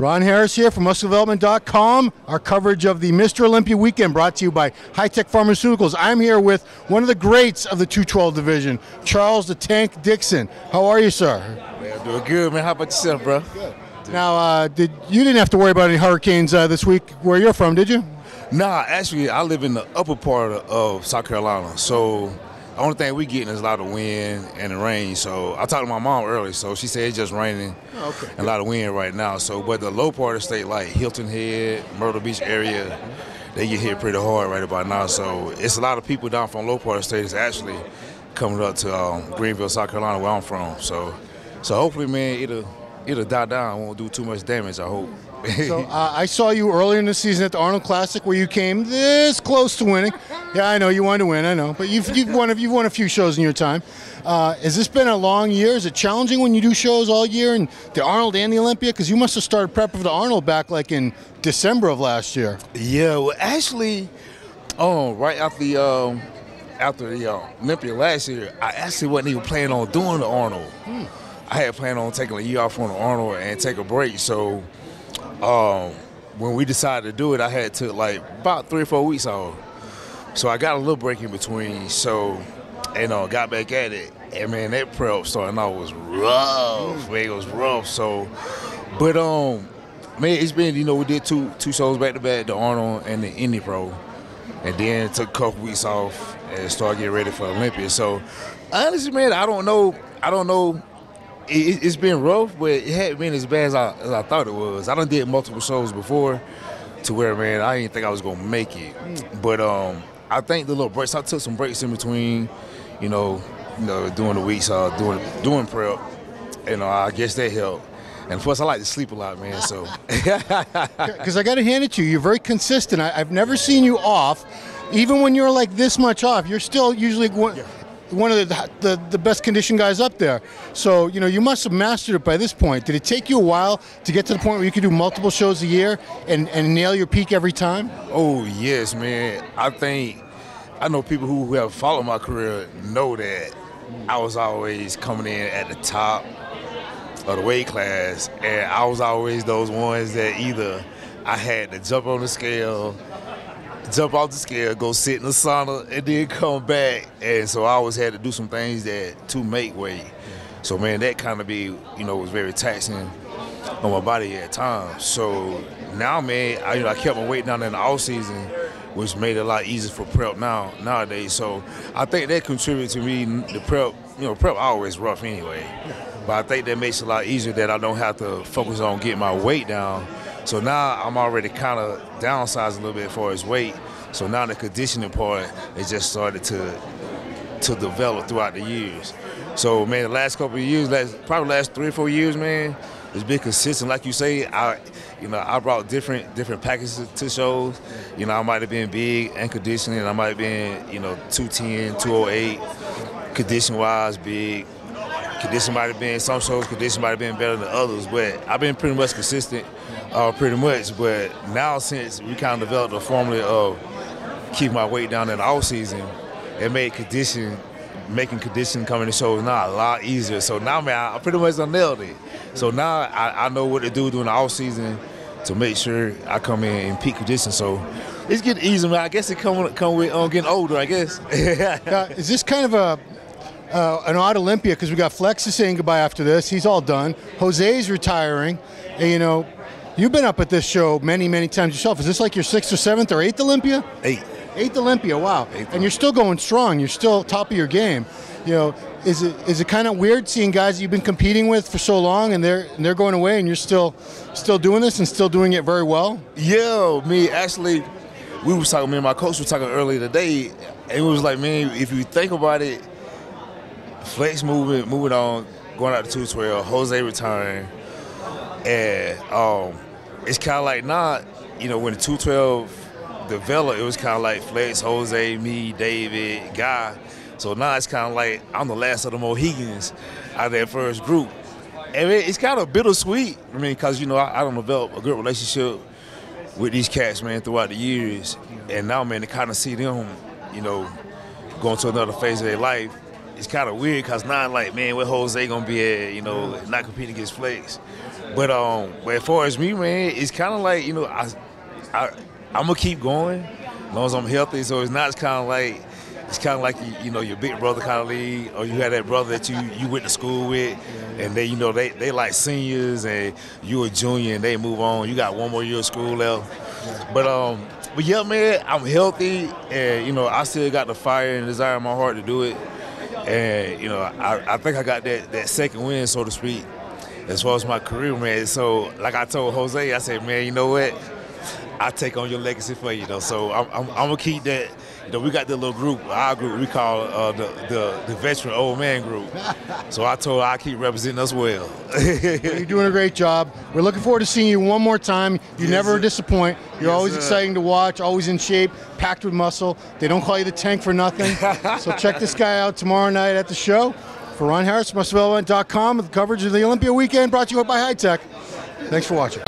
Ron Harris here from MuscleDevelopment.com. Our coverage of the Mr. Olympia weekend brought to you by High-Tech Pharmaceuticals. I'm here with one of the greats of the 212 division, Charles the Tank Dixon. How are you, sir? Man, doing good, man. How about yourself, bro? Good. Now, you didn't have to worry about any hurricanes this week where you're from, did you? Nah, actually, I live in the upper part of South Carolina, so the only thing we getting is a lot of wind and the rain. So I talked to my mom earlier, so she said it's just raining and a lot of wind right now. So, but the low part of the state, like Hilton Head, Myrtle Beach area, they get hit pretty hard right about now. So it's a lot of people down from low part of the state that's actually coming up to Greenville, South Carolina, where I'm from. So hopefully, man, it'll die down. Won't do too much damage, I hope. So I saw you earlier in the season at the Arnold Classic where you came this close to winning. Yeah, I know you wanted to win, I know, but you've won a few shows in your time. Has this been a long year? Is it challenging when you do shows all year in the Arnold and the Olympia? Because you must have started prepping for the Arnold back like in December of last year. Yeah, well, actually, right after the Olympia last year, I actually wasn't even planning on doing the Arnold. I had planned on taking a year off from the Arnold and take a break. So when we decided to do it, I had to like about 3 or 4 weeks off. So I got a little break in between. So, got back at it. And man, that prep starting out was rough. Man, it was rough. So, but man, it's been, we did two shows back to back, the Arnold and the Indy Pro, and then took a couple weeks off and started getting ready for Olympia. So, honestly, man, I don't know. It's been rough, but it hadn't been as bad as I thought it was. I done did multiple shows before to where, man, I didn't think I was going to make it. But I think the little breaks, I took some breaks in between, doing the weeks, doing prep. I guess that helped. And plus, I like to sleep a lot, man, so. Because I got to hand it to you, you're very consistent. I've never seen you off. Even when you're like this much off, you're still usually one of the best conditioned guys up there. So, you must have mastered it by this point. Did it take you a while to get to the point where you could do multiple shows a year and nail your peak every time? Oh, yes, man. I know people who have followed my career know that I was always coming in at the top of the weight class, and I was always those ones that either I had to jump on the scale, jump off the scale, go sit in the sauna, and then come back. And so I always had to do some things to make weight. So, man, that kind of was very taxing on my body at times. So now, man, I kept my weight down in the off season, which made it a lot easier for prep nowadays. So I think that contributed to me, the prep, prep always rough anyway. But I think that makes it a lot easier that I don't have to focus on getting my weight down. So now I'm already kind of downsized a little bit as far as weight. So now the conditioning part has just started to develop throughout the years. So, man, the last couple of years, probably the last 3 or 4 years, man, it's been consistent. Like you say, I brought different packages to shows. I might have been big and conditioning. I might have been, 210, 208, condition-wise big. Condition might have been, some shows condition might have been better than others, but I've been pretty much consistent, pretty much. But now since we kind of developed a formula of keep my weight down in the off season, it made making condition coming to shows now a lot easier. So now, man, I pretty much done nailed it. So now I know what to do during the off season to make sure I come in peak condition. So it's getting easier, man. I guess it come with getting older, I guess. Is this kind of an odd Olympia, because we got Flex is saying goodbye after this. He's all done. Jose's retiring. And, you've been up at this show many, many times yourself. Is this like your 6th or 7th or 8th Olympia? 8th Olympia, wow. And you're still going strong. You're still top of your game. Is it kind of weird seeing guys that you've been competing with for so long and they're going away and you're still doing this and still doing it very well? Yeah, me and my coach was talking earlier today, and it was like, man, if you think about it, Flex moving on, going out to 212, Jose retiring, and it's kind of like when the 212 developed, it was kind of like Flex, Jose, me, David, Guy. So now it's kind of like I'm the last of the Mohegans out of that first group. And it's kind of bittersweet, because, I don't develop a good relationship with these cats, man, throughout the years. And now, man, to kind of see them, going to another phase of their life, it's kind of weird, because now, like, man, where Jose going to be at, not competing against Flex. But as far as me, man, it's kind of like, I'm gonna keep going as long as I'm healthy. So it's not. It's kind of like your big brother kind of league, or you had that brother that you went to school with, and they like seniors, and you a junior, and they move on. You got one more year of school left. But yeah, man, I'm healthy, and I still got the fire and desire in my heart to do it. And I think I got that second win, so to speak, as far as my career, man. So like I told Jose, I said, man, you know what? I take on your legacy for you, So I'm gonna keep that. We got the little group, our group, we call the veteran old man group. So I told her I keep representing us well. You're doing a great job. We're looking forward to seeing you one more time. You never disappoint. You're always exciting to watch, always in shape, packed with muscle. They don't call you the tank for nothing. So check this guy out tomorrow night at the show. For Ron Harris, muscledevelopment.com, with coverage of the Olympia weekend brought to you by High Tech. Thanks for watching.